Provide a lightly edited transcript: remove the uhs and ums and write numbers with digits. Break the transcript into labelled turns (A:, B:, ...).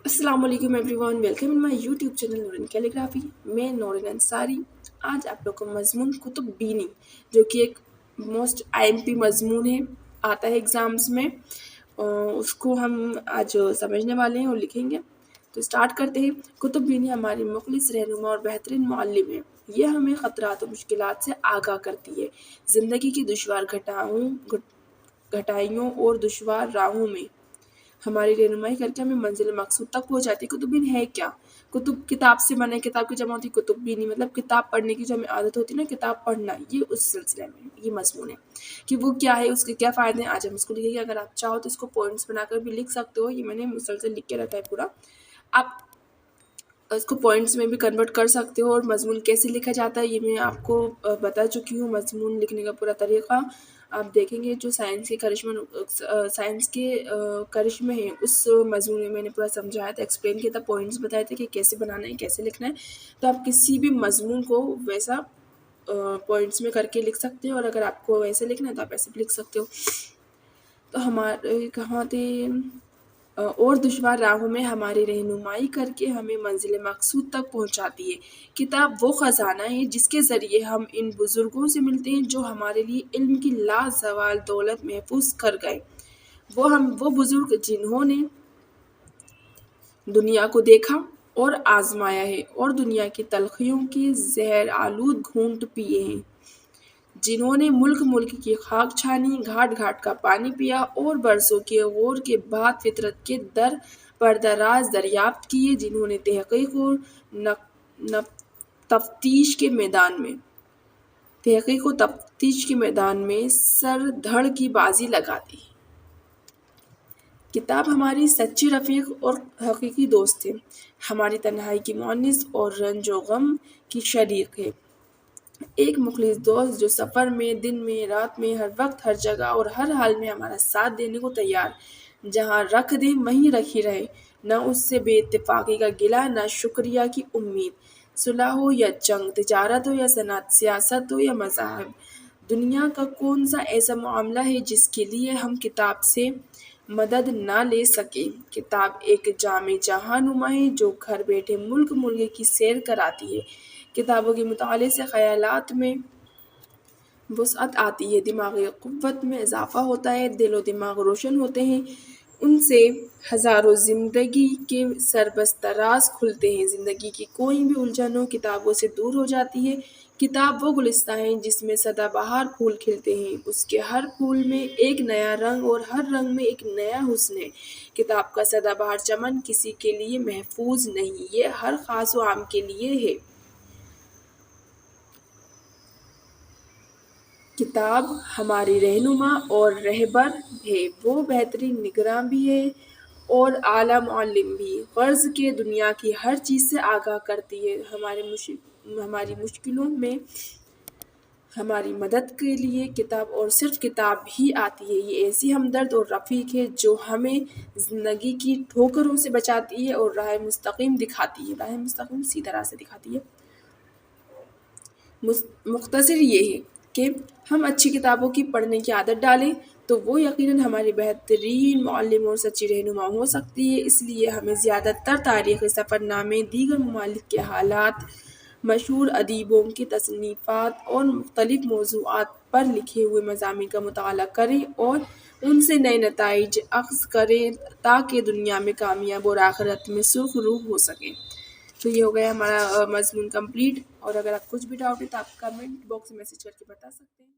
A: अस्सलाम वालेकुम everyone, welcome in my YouTube channel Noorin calligraphy. मैं नूरिन अंसारी। आज आप लोग को मजमून कुतुब बीनी, जो कि एक मोस्ट आईएमपी मजमून है, आता है एग्ज़ाम्स में। उसको हम आज समझने वाले हैं और लिखेंगे। तो स्टार्ट करते हैं। कुतुब बीनी हमारी मुखलिस रहनुमा और बेहतरीन मुअल्लिम है। ये हमें ख़तरात और मुश्किलात से आगाह करती है। ज़िंदगी की दुश्वार घटाइयों और दुश्वार राहों में हमारी रहनुमाई करके हमें मंजिल मकसूद तक पहुँचाती है। कुतुबीन है क्या? कुतुब किताब से बने, किताब की जमा होती है कुतुबीनी, मतलब किताब पढ़ने की जो हमें आदत होती है ना, किताब पढ़ना, ये उस सिलसिले में ये मजमून है कि वो क्या है, उसके क्या फ़ायदे हैं। आज हम इसको लिखेंगे। अगर आप चाहो तो इसको पॉइंट्स बनाकर भी लिख सकते हो। ये मैंने मुसलसल लिख के रखा है पूरा। आप इसको पॉइंट्स में भी कन्वर्ट कर सकते हो। और मजमून कैसे लिखा जाता है ये मैं आपको बता चुकी हूँ। मजमून लिखने का पूरा तरीक़ा आप देखेंगे। जो साइंस के करिश्मे हैं, उस मजमून में मैंने पूरा समझाया था, एक्सप्लेन किया था, पॉइंट्स बताए थे कि कैसे बनाना है, कैसे लिखना है। तो आप किसी भी मजमून को वैसा पॉइंट्स में करके लिख सकते हो। और अगर आपको वैसे लिखना है तो आप ऐसे भी लिख सकते हो। तो हमारे कहाँ थे? और दुश्वार राहों में हमारी रहनुमाई करके हमें मंजिल मकसूद तक पहुंचाती है। किताब वो ख़जाना है जिसके ज़रिए हम इन बुज़ुर्गों से मिलते हैं जो हमारे लिए इल्म की लाज़वाल दौलत महफूज कर गए। वो बुज़ुर्ग जिन्होंने दुनिया को देखा और आज़माया है और दुनिया की तलख़ियों के ज़हर आलूद घूंट पिए हैं, जिन्होंने मुल्क मुल्क की खाक छानी, घाट घाट का पानी पिया और बरसों के गौर के बाद फितरत के दर बरदराज दरियाफ्त किए, जिन्होंने तहक़ीक़ और तफ्तीश के मैदान में सर धड़ की बाजी लगा दी। किताब हमारी सच्ची रफ़ीक और हकीकी दोस्त है, हमारी तन्हाई की मुअन्निस और रंज व गम की शरीक है। एक मुखलिस दोस्त जो सफ़र में, दिन में, रात में, हर वक्त, हर जगह और हर हाल में हमारा साथ देने को तैयार। जहाँ रख दे वहीं रखी रहे, न उससे बेइत्तेफ़ाक़ी का गिला, न शुक्रिया की उम्मीद। सुलह हो या जंग, तिजारत हो या सनअत, सियासत हो या मज़ाहब, दुनिया का कौन सा ऐसा मामला है जिसके लिए हम किताब से मदद ना ले सकें। किताब एक जामे जहां नुमा है जो घर बैठे मुल्क मुल्क की सैर कराती है। किताबों के मुताले से ख़यालात में वुसअत आती है, दिमागी क़ुव्वत में इज़ाफ़ा होता है, दिल व दिमाग रोशन होते हैं। उनसे हज़ारों ज़िंदगी के सरबस्तराज खुलते हैं। ज़िंदगी की कोई भी उलझन हो किताबों से दूर हो जाती है। किताब वो गुलिस्तां है जिसमें सदाबहार फूल खिलते हैं। उसके हर फूल में एक नया रंग और हर रंग में एक नया हुस्न है। किताब का सदाबहार चमन किसी के लिए महफूज नहीं, ये हर ख़ास व आम के लिए है। किताब हमारी रहनुमा और रहबर है, वो बेहतरीन निगरां भी है और आला मुअल्लिम भी। ग़र्ज़ के दुनिया की हर चीज़ से आगाह करती है। हमारी मुश्किलों में हमारी मदद के लिए किताब और सिर्फ़ किताब ही आती है। ये ऐसी हमदर्द और रफ़ीक है जो हमें ज़िंदगी की ठोकरों से बचाती है और राह मुस्तक़ीम दिखाती है। राह मुस्तक़ीम सीधा रास्ता दिखाती है। मुख्तसर ये है कि हम अच्छी किताबों की पढ़ने की आदत डालें तो वो यकीनन हमारी बेहतरीन मुअल्लिम और सच्ची रहनुमा हो सकती है। इसलिए हमें ज़्यादातर तारीख़ी सफ़रनामे, दीगर ममालिक के हालात, मशहूर अदीबों की तसनीफ़ात और मुख्तलिफ़ मौज़ूआत पर लिखे हुए मज़ामीन का मुताला करें और उनसे नए नताइज अख़ज़ करें ताकि दुनिया में कामयाब और आखिरत में सुरख़रू हो सकें। तो ये हो गया हमारा मज़मून कंप्लीट। और अगर आप कुछ भी डाउट है तो आप कमेंट बॉक्स में मैसेज करके बता सकते हैं।